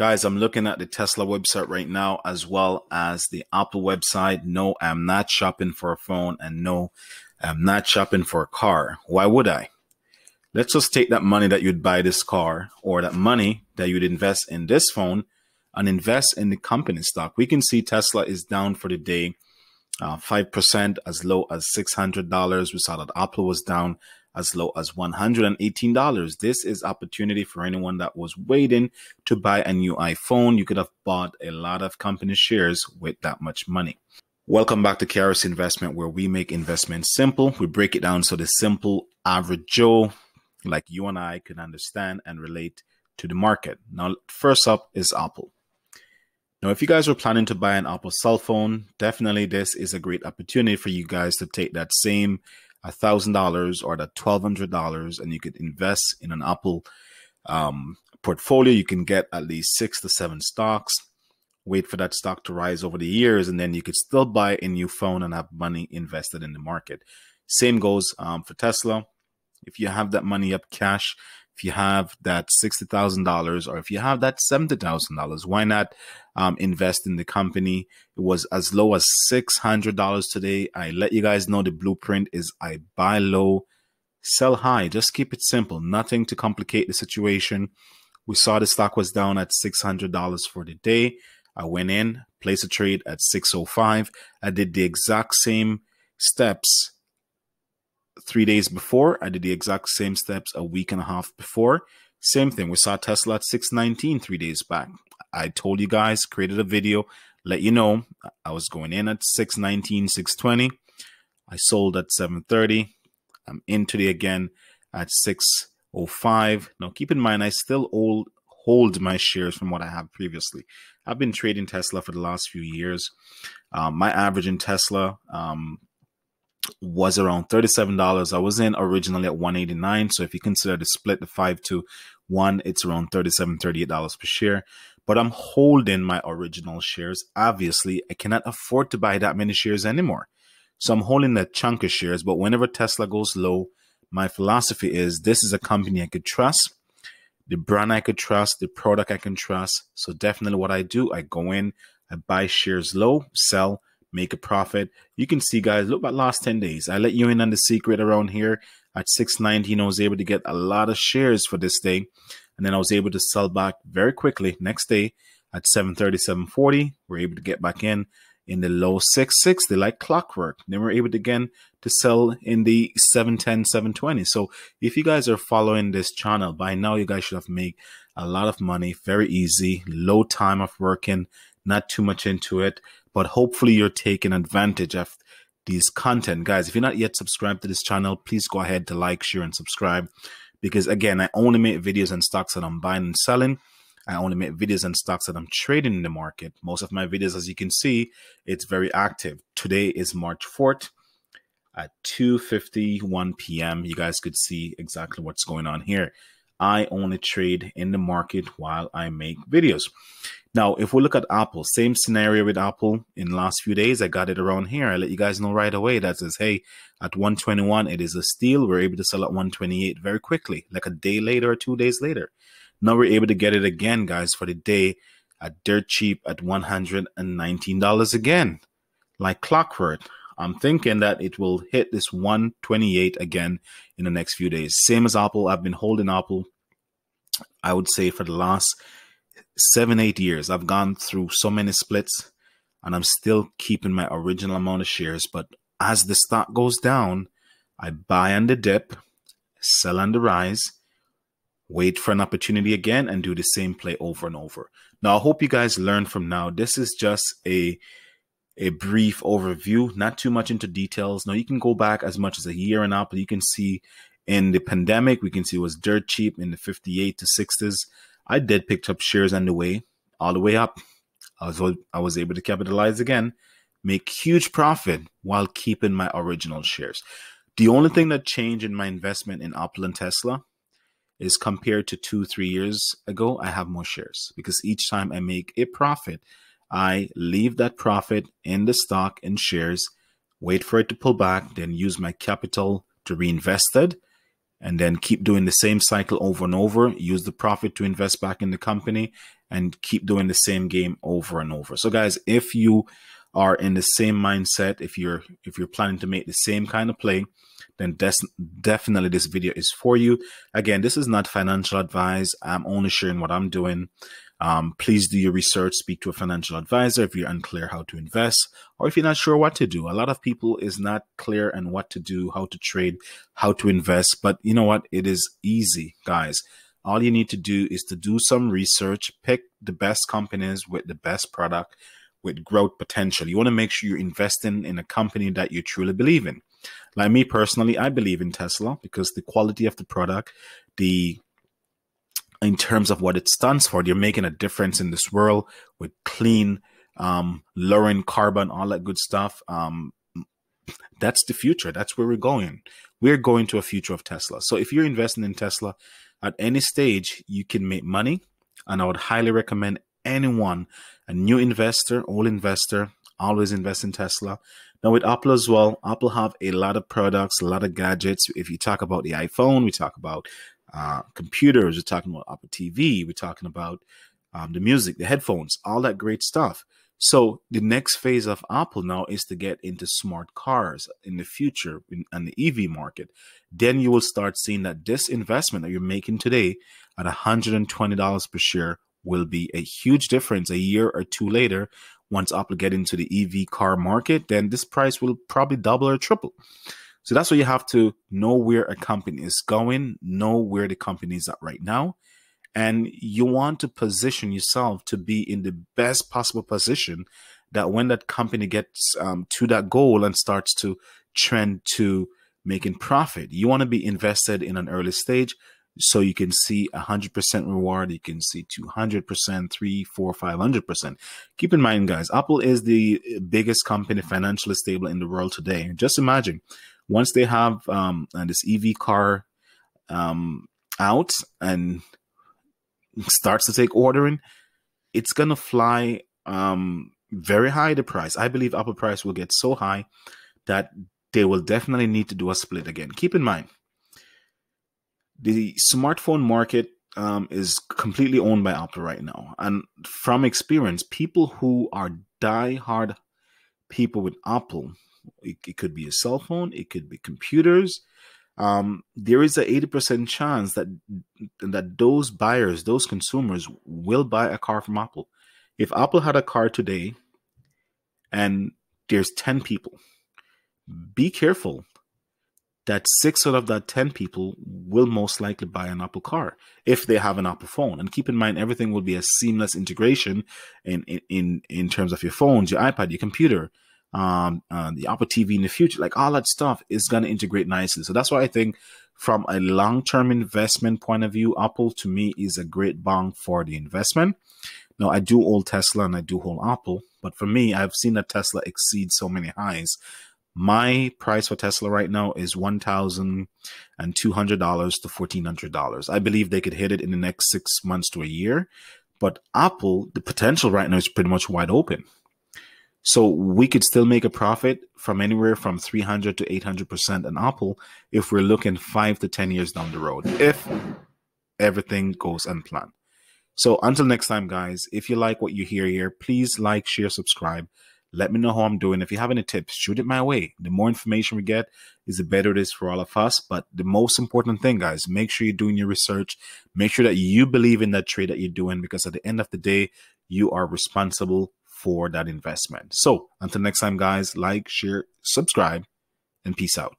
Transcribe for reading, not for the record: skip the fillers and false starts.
Guys, I'm looking at the Tesla website right now as well as the Apple website. No, I'm not shopping for a phone, and no, I'm not shopping for a car. Why would I? Let's just take that money that you'd buy this car or that money that you'd invest in this phone and invest in the company stock. We can see Tesla is down for the day, 5% as low as $600. We saw that Apple was down as low as $118. This is opportunity for anyone that was waiting to buy a new iPhone. You could have bought a lot of company shares with that much money. Welcome back to KRS Investment, where we make investments simple. We break it down so the simple average Joe like you and I can understand and relate to the market. Now, first up is Apple. Now, if you guys are planning to buy an Apple cell phone, definitely this is a great opportunity for you guys to take that same $1,000 or that $1,200 and you could invest in an Apple portfolio. You can get at least 6 to 7 stocks, wait for that stock to rise over the years, and then you could still buy a new phone and have money invested in the market. Same goes for Tesla. If you have that money up cash, if you have that $60,000 or if you have that $70,000, why not invest in the company? It was as low as $600 today. I let you guys know the blueprint is I buy low, sell high. Just keep it simple. Nothing to complicate the situation. We saw the stock was down at $600 for the day. I went in, placed a trade at 605. I did the exact same steps 3 days before. I did the exact same steps a week and a half before. Same thing. We saw Tesla at 619 3 days back. I told you guys, created a video, let you know I was going in at 619, 620. I sold at 730. I'm in today again at 605. Now, keep in mind, I still hold my shares from what I have previously. I've been trading Tesla for the last few years. My average in Tesla was around $37. I was in originally at $189. So if you consider the split, the 5 to 1, it's around $37, $38 per share. But I'm holding my original shares. Obviously, I cannot afford to buy that many shares anymore. So I'm holding that chunk of shares. But whenever Tesla goes low, my philosophy is this is a company I could trust, the brand I could trust, the product I can trust. So definitely what I do, I go in, I buy shares low, sell, make a profit. You can see, guys, look at last 10 days. I let you in on the secret around here at 619. I was able to get a lot of shares for this day. And then I was able to sell back very quickly next day at 730, 740. We're able to get back in the low 660 like clockwork. Then we're able to again to sell in the 710, 720. So if you guys are following this channel by now, you guys should have made a lot of money. Very easy, low time of working, not too much into it. But hopefully you're taking advantage of these content. Guys, if you're not yet subscribed to this channel, please go ahead to like, share, and subscribe. Because again, I only make videos on stocks that I'm buying and selling. I only make videos on stocks that I'm trading in the market. Most of my videos, as you can see, it's very active. Today is March 4th at 2:51 p.m. You guys could see exactly what's going on here. I only trade in the market while I make videos. Now, if we look at Apple, same scenario with Apple in the last few days. I got it around here. I let you guys know right away that says, hey, at 121, it is a steal. We're able to sell at 128 very quickly, like a day later or 2 days later. Now we're able to get it again, guys, for the day at dirt cheap at $119 again, like clockwork. I'm thinking that it will hit this 128 again in the next few days. Same as Apple. I've been holding Apple, I would say, for the last 7-8 years. I've gone through so many splits and I'm still keeping my original amount of shares. But as the stock goes down, I buy on the dip, sell on the rise, wait for an opportunity again, and do the same play over and over. Now, I hope you guys learn from now. This is just a brief overview, not too much into details. Now, you can go back as much as a year in Apple. You can see in the pandemic, we can see it was dirt cheap in the 58 to 60s. I did pick up shares on the way, all the way up. I was able to capitalize again, make huge profit while keeping my original shares. The only thing that changed in my investment in Apple and Tesla is compared to 2-3 years ago, I have more shares because each time I make a profit, I leave that profit in the stock and shares, wait for it to pull back, then use my capital to reinvest it, and then keep doing the same cycle over and over, use the profit to invest back in the company, and keep doing the same game over and over. So guys, if you are in the same mindset, if you're planning to make the same kind of play, then definitely this video is for you. Again, this is not financial advice. I'm only sharing what I'm doing. Please do your research, speak to a financial advisor if you're unclear how to invest, or if you're not sure what to do. A lot of people is not clear on what to do, how to trade, how to invest. But you know what? It is easy, guys. All you need to do is to do some research, pick the best companies with the best product, with growth potential. You want to make sure you're investing in a company that you truly believe in. Like me personally, I believe in Tesla because the quality of the product, in terms of what it stands for, they're making a difference in this world with clean, lowering carbon, all that good stuff. That's the future. That's where we're going. We're going to a future of Tesla. So if you're investing in Tesla at any stage, you can make money. And I would highly recommend anyone, a new investor, old investor, always invest in Tesla. Now with Aapl as well, Aapl have a lot of products, a lot of gadgets. If you talk about the iPhone, we talk about computers, we're talking about Apple TV, we're talking about the music, the headphones, all that great stuff. So the next phase of Aapl now is to get into smart cars in the future in the EV market. Then you will start seeing that this investment that you're making today at $120 per share will be a huge difference a year or two later. Once Aapl get into the EV car market, then this price will probably double or triple. So that's why you have to know where a company is going, know where the company is at right now. And you want to position yourself to be in the best possible position that when that company gets to that goal and starts to trend to making profit, you want to be invested in an early stage so you can see 100% reward. You can see 200%, 300, 400, 500%. Keep in mind, guys, Aapl is the biggest company financially stable in the world today. Just imagine once they have this EV car out and starts to take ordering, it's gonna fly very high, the price. I believe Aapl price will get so high that they will definitely need to do a split again. Keep in mind, the smartphone market is completely owned by Aapl right now. And from experience, people who are die-hard people with Aapl, it could be a cell phone, it could be computers, there is a 80% chance that those buyers, those consumers will buy a car from Aapl. If Aapl had a car today and there's 10 people, be careful that 6 out of that 10 people will most likely buy an Aapl car if they have an Aapl phone. And keep in mind, everything will be a seamless integration in terms of your phones, your iPad, your computer, the Apple TV in the future. Like all that stuff is going to integrate nicely. So that's why I think from a long-term investment point of view, Aapl to me is a great bang for the investment. Now, I do hold Tesla and I do hold Aapl, but for me, I've seen that Tesla exceed so many highs. My price for Tesla right now is $1,200 to $1,400. I believe they could hit it in the next 6 months to a year. But Aapl, the potential right now is pretty much wide open. So we could still make a profit from anywhere from 300 to 800% on Aapl if we're looking 5 to 10 years down the road, if everything goes unplanned. So until next time, guys, if you like what you hear here, please like, share, subscribe. Let me know how I'm doing. If you have any tips, shoot it my way. The more information we get, is the better it is for all of us. But the most important thing, guys, make sure you're doing your research. Make sure that you believe in that trade that you're doing, because at the end of the day, you are responsible for that investment. So until next time, guys, like, share, subscribe, and peace out.